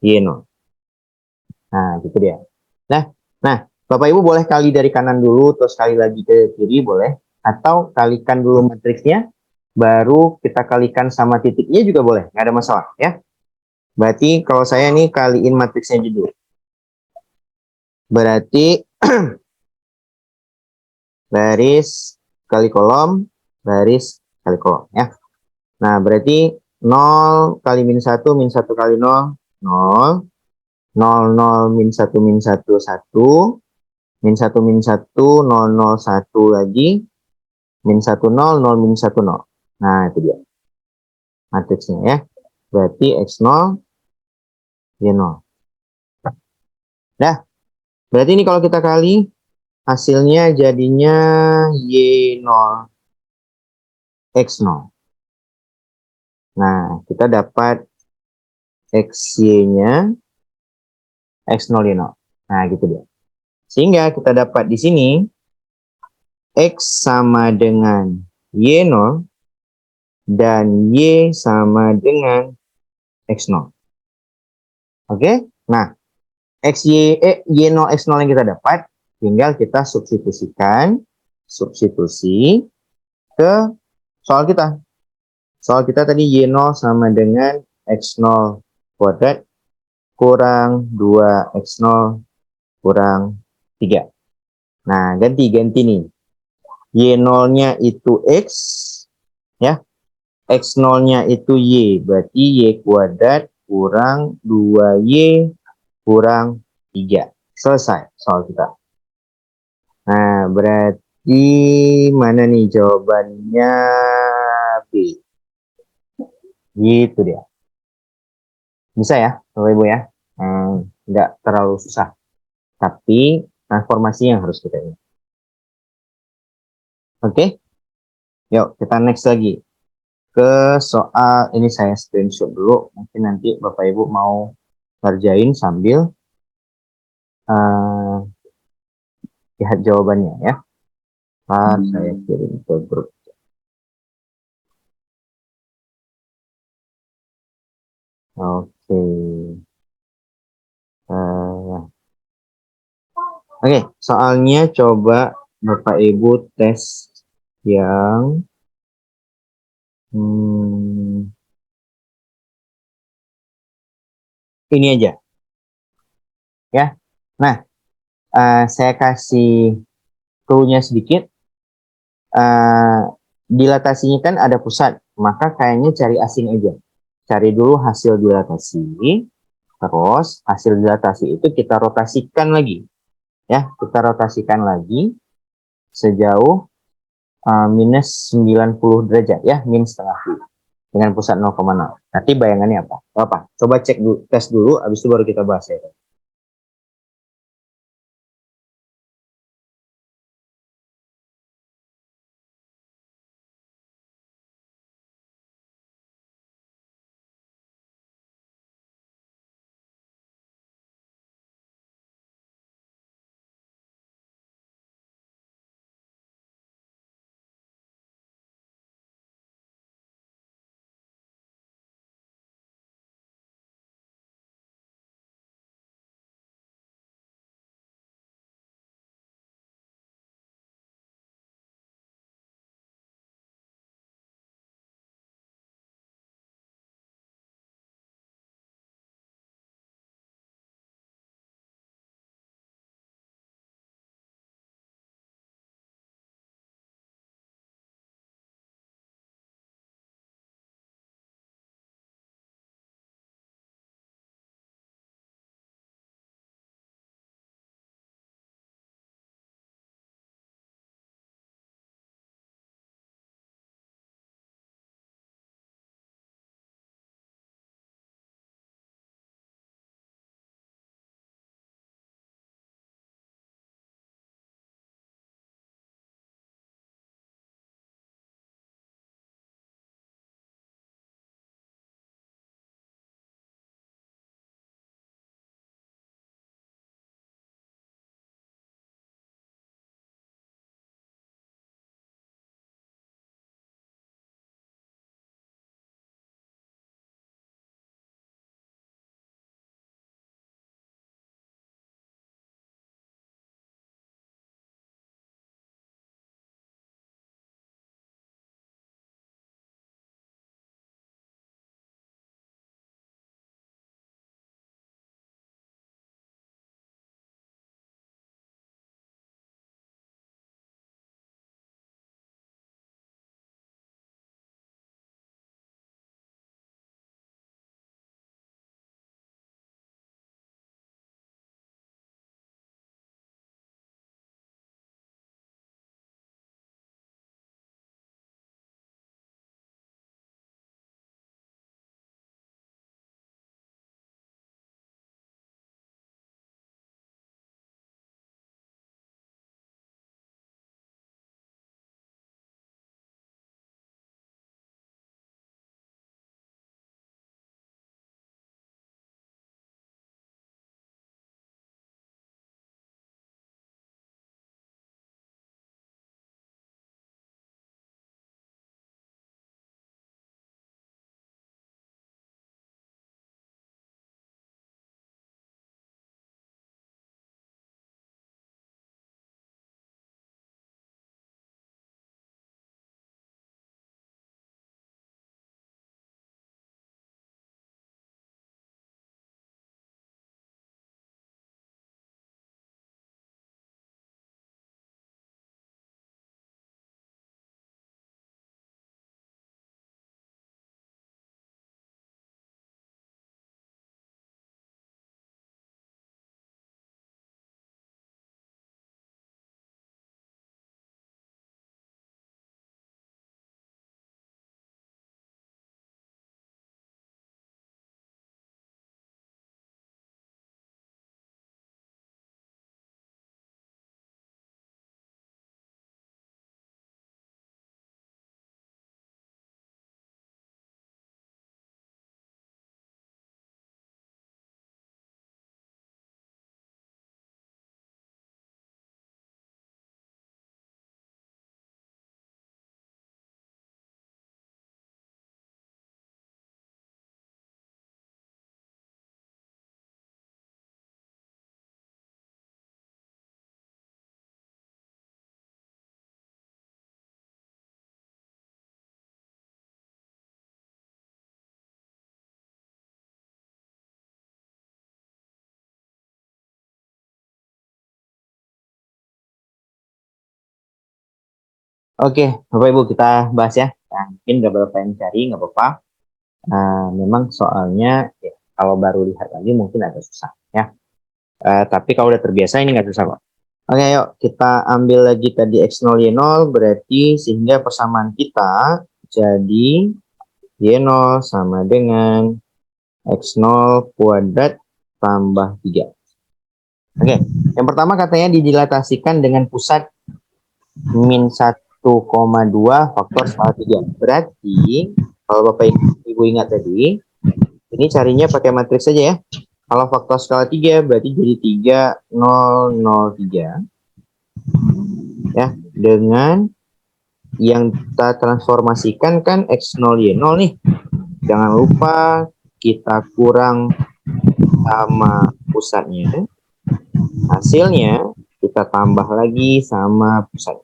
[SPEAKER 1] Y0. Nah, gitu dia. Nah, Bapak Ibu boleh kali dari kanan dulu, terus kali lagi ke kiri boleh. Atau kalikan dulu matriksnya, baru kita kalikan sama titiknya juga boleh. Nggak ada masalah ya. Berarti kalau saya nih kaliin matriksnya dulu. Berarti baris kali kolom, baris kali kolom ya. Nah, berarti 0 kali min 1 kali 0, 0. 0 min 1 min 1 1. Min 1 min 1 0 0 1 lagi. Min 1 0 0 min 1 0. Nah, itu dia matriksnya ya. Berarti X0 Y0. Dah. Berarti ini kalau kita kali hasilnya jadinya Y0 X0. Nah, kita dapat XY-nya X0 Y0. Nah, gitu dia. Sehingga kita dapat di sini X sama dengan Y0 dan Y sama dengan X0. Oke? Nah, Y0 X0 yang kita dapat tinggal kita substitusi ke soal kita. Soal kita tadi Y0 sama dengan X0 kuadrat kurang 2X0 kurang 3. Nah, ganti nih. Y0-nya itu X, ya. X0-nya itu Y, berarti Y kuadrat kurang 2Y kurang 3. Selesai soal kita. Nah, berarti mana nih jawabannya? B. Gitu dia. Bisa ya, Bapak Ibu ya. Nggak terlalu susah. Tapi transformasi yang harus kita ingat. Oke. Yuk, kita next lagi. Ke soal, ini saya screenshot dulu. Mungkin nanti Bapak Ibu mau kerjain sambil lihat jawabannya ya. Saya kirim ke grup. Oke. Oke, soalnya coba Bapak Ibu tes yang ini aja ya. Nah, saya kasih clue-nya sedikit. Dilatasinya kan ada pusat, maka kayaknya cari asing aja. Cari dulu hasil dilatasi, terus hasil dilatasi itu kita rotasikan lagi, ya, kita rotasikan lagi sejauh minus 90 derajat, ya, min setengah V dengan pusat 0,0. Nanti bayangannya apa? Apa? Coba cek dulu, tes dulu, habis itu baru kita bahas ya. Oke, Bapak Ibu kita bahas ya. Nah, mungkin nggak berapa yang cari, nggak apa-apa. Memang soalnya ya, kalau baru lihat lagi mungkin agak susah ya. Tapi kalau udah terbiasa ini nggak susah kok. Oke, yuk kita ambil lagi tadi X0 Y0 berarti sehingga persamaan kita jadi Y0 sama dengan X0 kuadrat tambah 3. Oke, yang pertama katanya didilatasikan dengan pusat min 1,2 faktor skala 3. Berarti kalau Bapak Ibu ingat tadi, ini carinya pakai matriks saja ya. Kalau faktor skala 3 berarti jadi 3003. Ya, dengan yang kita transformasikan kan X0 Y0 nih. Jangan lupa kita kurang sama pusatnya. Hasilnya kita tambah lagi sama pusat.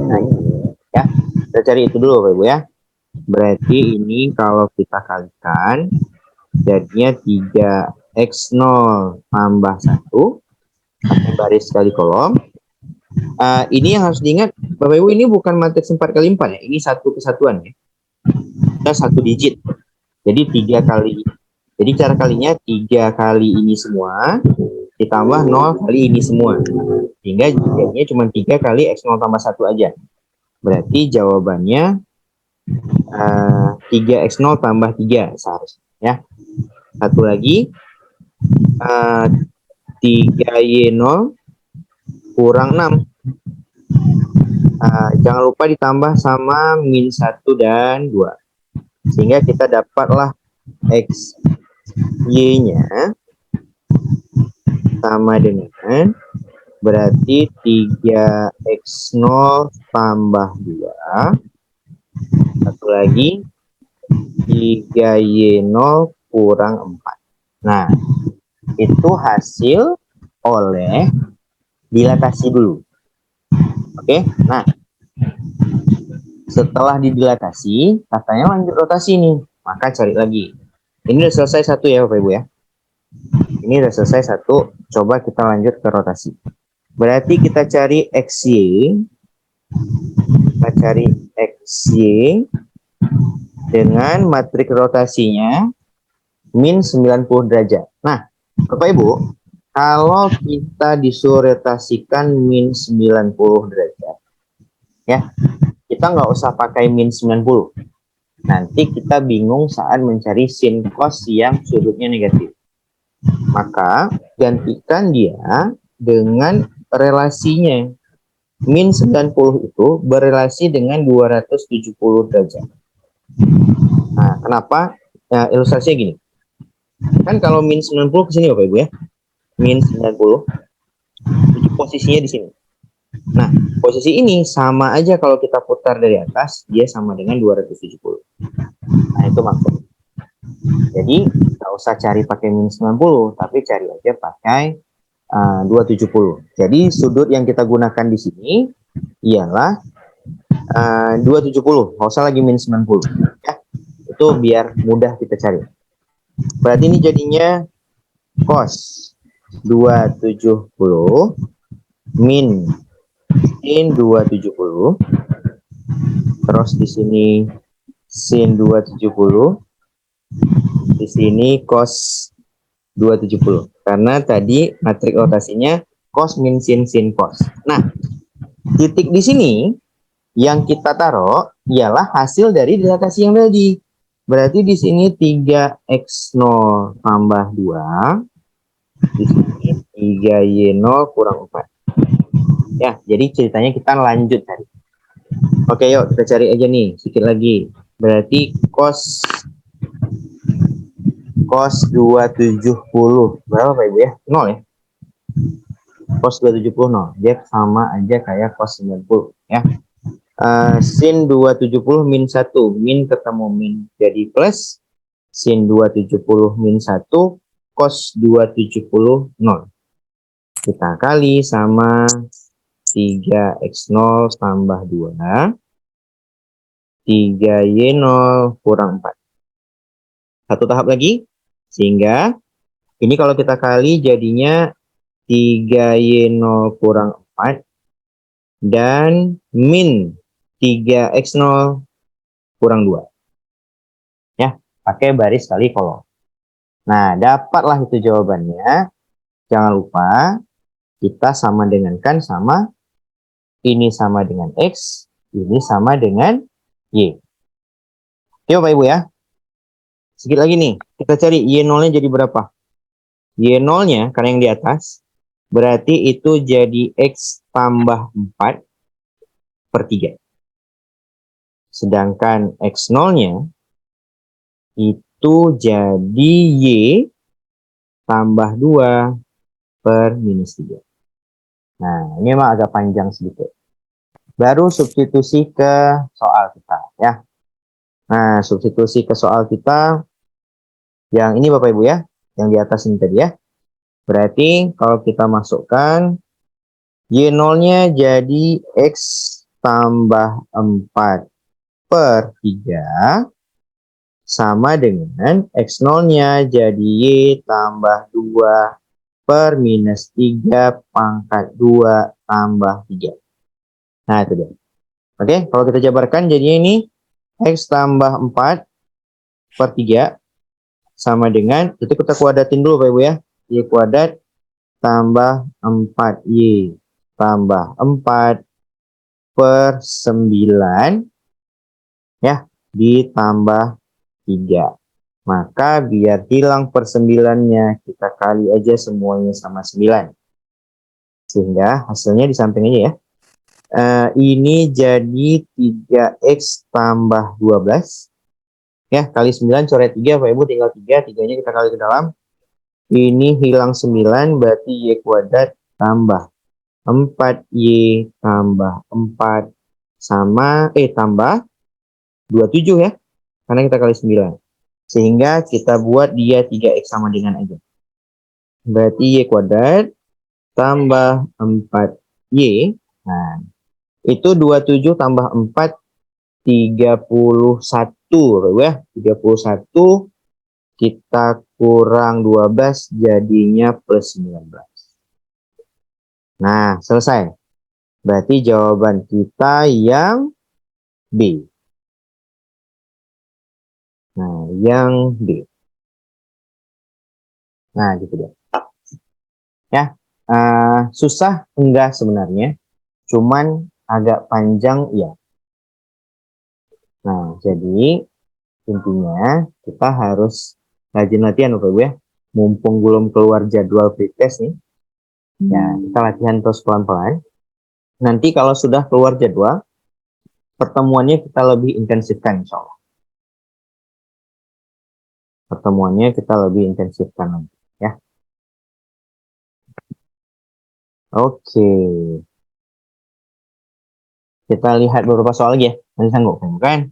[SPEAKER 1] Nah, ya. Kita cari itu dulu Bapak Ibu ya. Berarti ini kalau kita kalikan jadinya 3X0 tambah 1 pakai baris kali kolom. Ini yang harus diingat Bapak Ibu, ini bukan matriks 4x4 ya. Ini satu kesatuan ya. Kita satu digit. Jadi 3 kali. Jadi cara kalinya 3 kali ini semua ditambah 0 kali ini semua. Sehingga jadinya cuma 3 kali X0 tambah 1 aja. Berarti jawabannya 3X0 tambah 3 seharusnya ya. Satu lagi 3Y0 kurang 6. Jangan lupa ditambah sama min 1 dan 2. Sehingga kita dapatlah X Y-nya sama dengan berarti 3X0 tambah 2. Satu lagi 3Y0 kurang 4. Nah, itu hasil oleh dilatasi dulu. Oke, nah setelah didilatasi katanya lanjut rotasi nih, maka cari lagi. Ini udah selesai satu ya Bapak Ibu ya. Ini udah selesai satu, coba kita lanjut ke rotasi. Berarti kita cari XY. Kita cari XY dengan matriks rotasinya min 90 derajat. Nah, Bapak Ibu, kalau kita disuruh rotasikan min 90 derajat, ya, kita nggak usah pakai min 90. Nanti kita bingung saat mencari sin cos yang sudutnya negatif. Maka gantikan dia dengan relasinya. Min 90 itu berelasi dengan 270 derajat. Nah, kenapa? Nah, ilustrasinya gini. Kan kalau min 90 ke sini Bapak Ibu ya. Min 90. Jadi posisinya di sini. Nah, posisi ini sama aja kalau kita putar dari atas, dia sama dengan 270. Nah, itu maksudnya. Jadi, nggak usah cari pakai min 90, tapi cari aja pakai 270. Jadi, sudut yang kita gunakan di sini ialah 270. Nggak usah lagi min 90. Ya, itu biar mudah kita cari. Berarti ini jadinya cos 270 min sin 270. Terus di sini sin 270. Di sini cos 270. Karena tadi matriks rotasinya cos min sin sin cos. Nah, titik di sini yang kita taruh ialah hasil dari dilatasi yang tadi. Berarti di sini 3X0 tambah 2. Di sini 3Y0 kurang 4. Ya, jadi ceritanya kita lanjut tadi. Oke, yuk kita cari aja nih sedikit lagi. Berarti cos 270 berapa Pak Ibu ya? 0 ya. Cos 270 0. Dia sama aja kayak cos 90 ya. Sin 270 min 1, min ketemu min jadi plus, sin 270 min 1 cos 270 0. Kita kali sama 3X0 tambah 2, 3Y0 kurang 4. Satu tahap lagi, sehingga ini kalau kita kali jadinya 3Y0 kurang 4 dan min 3x0 kurang 2. Ya, pakai baris kali kolom. Nah, dapatlah itu jawabannya. Jangan lupa kita sama dengankan sama ini sama dengan X, ini sama dengan Y. Oke Bapak Ibu ya. Sedikit lagi nih, kita cari Y0-nya jadi berapa? Y0-nya, karena yang di atas, berarti itu jadi X tambah 4 per 3. Sedangkan X0-nya, itu jadi Y tambah 2 per minus 3. Nah, ini memang agak panjang sedikit. Baru substitusi ke soal kita ya. Nah, substitusi ke soal kita yang ini Bapak Ibu ya, yang di atas ini tadi ya. Berarti kalau kita masukkan Y0-nya jadi X tambah 4 per 3 sama dengan X0-nya jadi Y tambah 2 per minus 3 pangkat 2 tambah 3. Nah, itu dia. Oke, kalau kita jabarkan jadinya ini X tambah 4 per 3 sama dengan, itu kita kuadratin dulu Bapak Ibu ya. Y kuadrat tambah 4Y tambah 4 per 9 ya, ditambah 3. Maka biar hilang per 9-nya, kita kali aja semuanya sama 9. Sehingga hasilnya di samping aja ya. Ini jadi 3X tambah 12. Ya, kali 9 coret 3, Bapak Ibu tinggal 3. 3-nya kita kali ke dalam. Ini hilang 9, berarti Y kuadrat tambah 4Y tambah 4 sama, tambah 27 ya. Karena kita kali 9. Sehingga kita buat dia 3X sama dengan aja. Berarti Y kuadrat tambah 4Y. Nah, itu 27 tambah 4, 31. Ya, 31 kita kurang 12 jadinya plus 19. Nah, selesai. Berarti jawaban kita yang B. Nah, yang B. Nah, gitu deh. Ya, susah enggak sebenarnya, cuman agak panjang ya. Nah, jadi intinya kita harus rajin latihan Bapak Ibu ya. Mumpung belum keluar jadwal pretest nih, ya kita latihan terus pelan-pelan. Nanti kalau sudah keluar jadwal, pertemuannya kita lebih intensifkan insya Allah. Pertemuannya kita lebih intensifkan nanti ya. Oke. Kita lihat beberapa soal lagi ya. Nanti sanggup kan?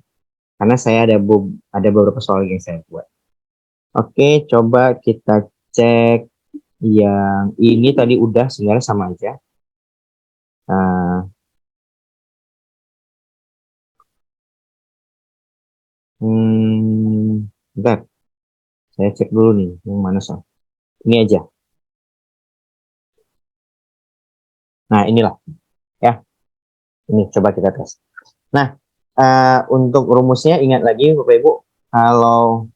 [SPEAKER 1] Karena saya ada beberapa soal yang saya buat. Oke, coba kita cek yang ini tadi udah sebenarnya sama aja. Bentar. Saya cek dulu nih, yang mana soal. Ini aja. Nah, inilah. Ya. Ini coba kita tes. Nah, untuk rumusnya ingat lagi Bapak Ibu, kalau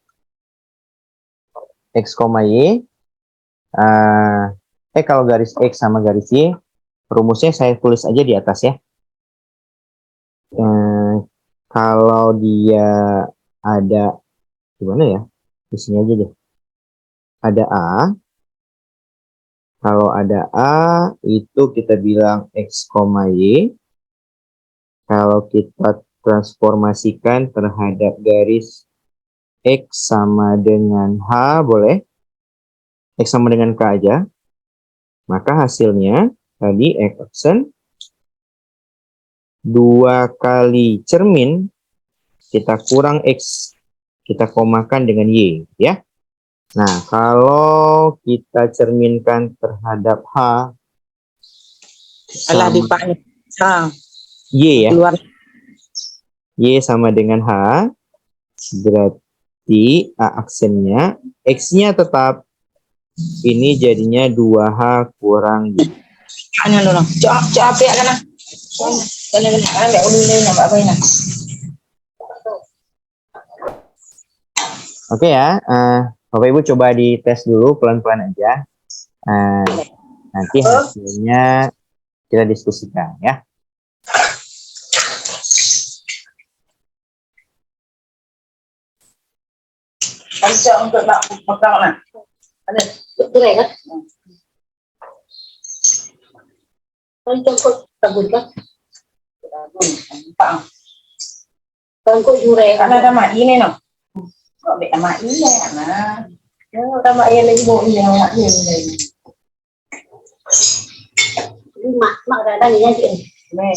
[SPEAKER 1] X, Y, kalau garis X sama garis Y, rumusnya saya tulis aja di atas ya. Kalau dia ada, gimana ya? Di sini aja deh. Ada A. Kalau ada A, itu kita bilang X, Y. Kalau kita transformasikan terhadap garis X sama dengan H, boleh. X sama dengan K aja. Maka hasilnya, tadi X 2 kali cermin, kita kurang X, kita komakan dengan Y, ya. Nah, kalau kita cerminkan terhadap H, sama Y ya. Y sama dengan H, berarti A aksennya, X-nya tetap, ini jadinya 2H kurang Y. Oke ya, Bapak Ibu coba dites dulu pelan-pelan aja. Nanti hasilnya kita diskusikan ya.
[SPEAKER 3] Bisa untuk makan nah. Ada.
[SPEAKER 2] Jurai kan? Kan congkok tabur kan? Congkok jurai kan?
[SPEAKER 3] Karena sama ini no. Kok beda sama ini ya nah. Ya sama ini lagi mau ini sama ini.
[SPEAKER 2] Mak ada nih ya sih.
[SPEAKER 3] Men.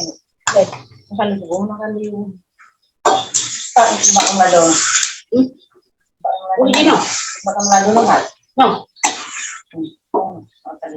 [SPEAKER 3] Makan dulu makan dulu. Tak makan lado.
[SPEAKER 2] Udah no.
[SPEAKER 3] Makan lado no nggak?
[SPEAKER 2] No.
[SPEAKER 3] Makan.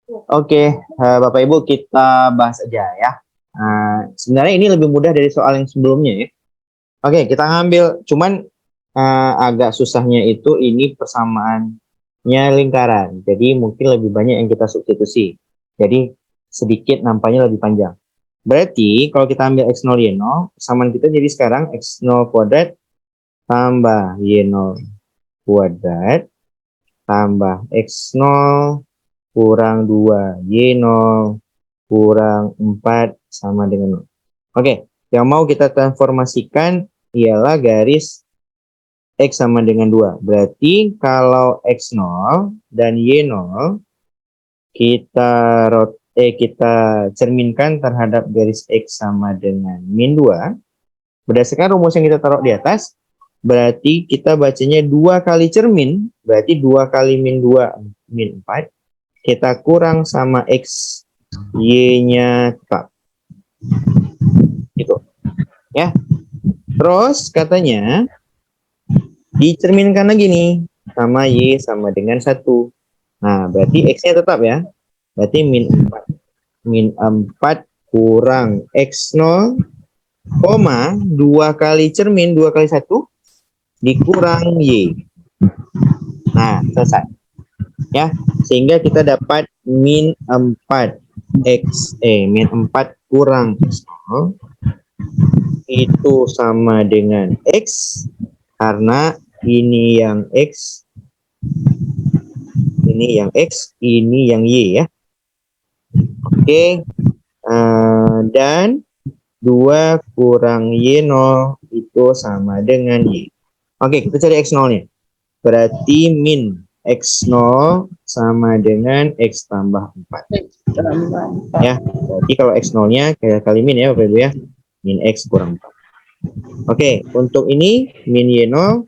[SPEAKER 1] Oke, Bapak Ibu kita bahas aja ya. Sebenarnya ini lebih mudah dari soal yang sebelumnya ya. Oke, kita ngambil, cuman agak susahnya itu ini persamaannya lingkaran. Jadi mungkin lebih banyak yang kita substitusi. Jadi sedikit nampaknya lebih panjang. Berarti kalau kita ambil X0 Y0, persamaan kita jadi sekarang X0 kuadrat tambah Y0 kuadrat tambah X0 kurang 2 Y0 kurang 4 sama dengan 0. Oke, yang mau kita transformasikan ialah garis X sama dengan 2. Berarti kalau X0 dan Y0 kita cerminkan terhadap garis X sama dengan min 2. Berdasarkan rumus yang kita taruh di atas, berarti kita bacanya 2 kali cermin, berarti 2 kali min 2, min 4. Kita kurang sama X, Y-nya tetap. Gitu. Ya. Terus katanya, dicerminkan lagi nih, sama Y sama dengan 1. Nah, berarti X-nya tetap ya. Berarti min 4. Min 4 kurang X0, 2 kali cermin, 2 kali 1, dikurang Y. Nah, selesai. Ya, sehingga kita dapat min 4 min 4 kurang X0 itu sama dengan X, karena ini yang X, ini yang X, ini yang Y ya. Oke, dan 2 kurang Y0 itu sama dengan Y. Oke, kita cari X0-nya. Berarti min X0 sama dengan X tambah 4. Ya, berarti kalau X0-nya kayak kali min ya Bapak Ibu ya. Min X kurang 4. Oke, untuk ini min Y0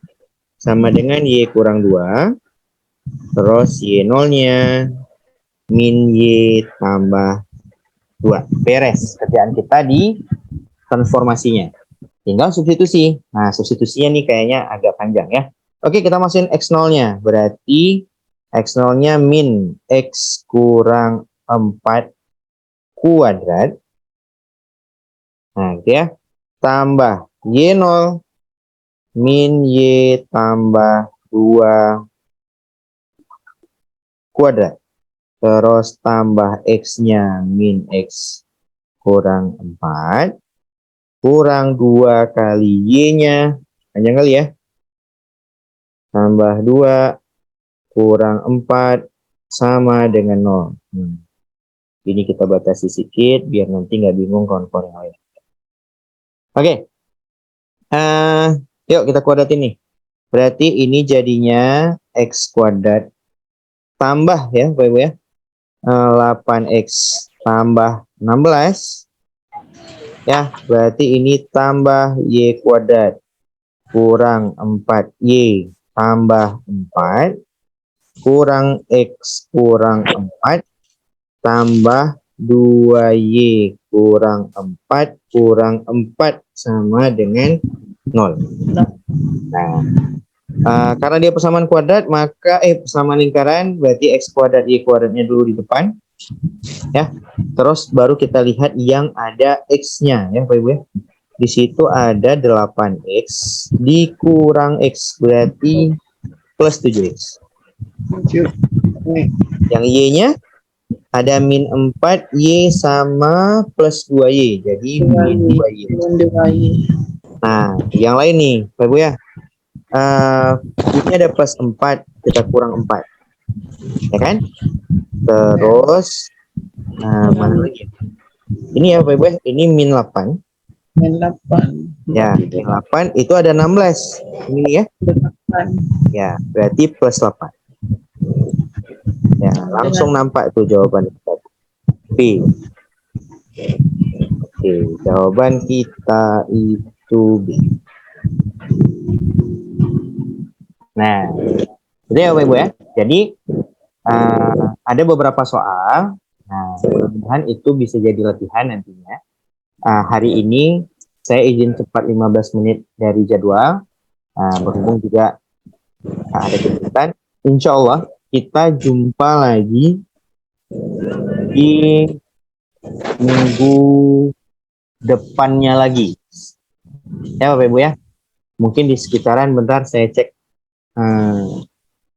[SPEAKER 1] sama dengan Y kurang 2. Terus Y0-nya min Y tambah 2. Beres kerjaan kita di transformasinya. Tinggal substitusi. Nah, substitusinya nih kayaknya agak panjang ya. Oke, kita masukin X0-nya. Berarti X0-nya min X kurang 4 kuadrat. Nah, gitu ya. Tambah Y0 min Y tambah 2 kuadrat. Terus tambah X-nya min X kurang 4. Kurang 2 kali Y-nya. Panjang kali ya. Tambah 2 kurang 4 sama dengan 0. Ini kita batasi sedikit biar nanti nggak bingung kawan-kawan yang lain. Oke. Yuk kita kuadratin nih. Berarti ini jadinya X kuadrat tambah ya Bapak Ibu ya. 8X tambah 16. Ya, berarti ini tambah Y kuadrat kurang 4Y tambah 4 kurang X kurang 4 tambah 2Y kurang 4 kurang 4 sama dengan 0. Nah, karena dia persamaan kuadrat, maka persamaan lingkaran, berarti X kuadrat Y kuadratnya dulu di depan. Ya, terus baru kita lihat yang ada X-nya ya Bapak Ibu ya. Di situ ada 8X dikurang X, berarti plus 7X. Yang Y-nya ada min 4, Y sama plus 2Y. Jadi min 2Y. Nah, yang lain nih, Bapak Ibu ya. Ini ada plus 4, kita kurang 4. Ya kan? Terus, mana lagi? Ini ya Bapak Ibu ya, ini min 8.
[SPEAKER 3] Min 8.
[SPEAKER 1] Ya, min 8 itu ada 16. Ini ya.
[SPEAKER 3] 8.
[SPEAKER 1] Ya, berarti plus 8. Ya, langsung nampak tuh jawaban kita. B. Oke, jawaban kita itu B. Nah, itu ya Bapak Ibu ya. Jadi ada beberapa soal. Nah, mudah-mudahan itu bisa jadi latihan nantinya. Hari ini saya izin cepat 15 menit dari jadwal. Berhubung juga ada kegiatan. Insya Allah kita jumpa lagi di minggu depannya lagi. Ya Bapak Ibu ya. Mungkin di sekitaran, bentar saya cek.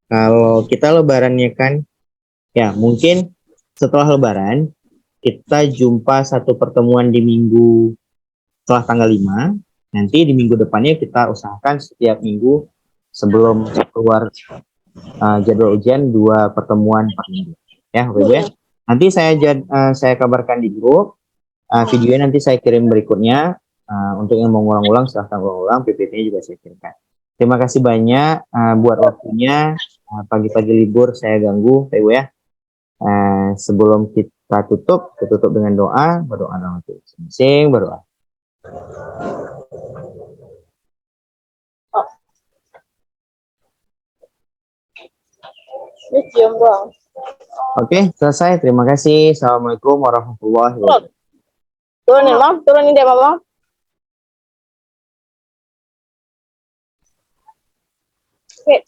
[SPEAKER 1] Kalau kita lebarannya kan, ya mungkin setelah lebaran, kita jumpa satu pertemuan di minggu setelah tanggal 5. Nanti di minggu depannya kita usahakan setiap minggu sebelum keluar jadwal ujian 2 pertemuan per minggu. Ya Bapak Ibu ya. Nanti saya kabarkan di grup. Videonya nanti saya kirim berikutnya. Untuk yang mau ngulang-ulang silahkan ulang-ulang, PPT-nya juga saya kirimkan. Terima kasih banyak buat waktunya. Pagi-pagi libur saya ganggu, Pak Ibu ya. Sebelum kita tutup dengan doa, berdoa dalam hati masing-masing, berdoa. Oke, selesai. Terima kasih. Assalamualaikum warahmatullahi wabarakatuh.
[SPEAKER 2] Turunin, Mam. Turunin deh, Mama. Oke.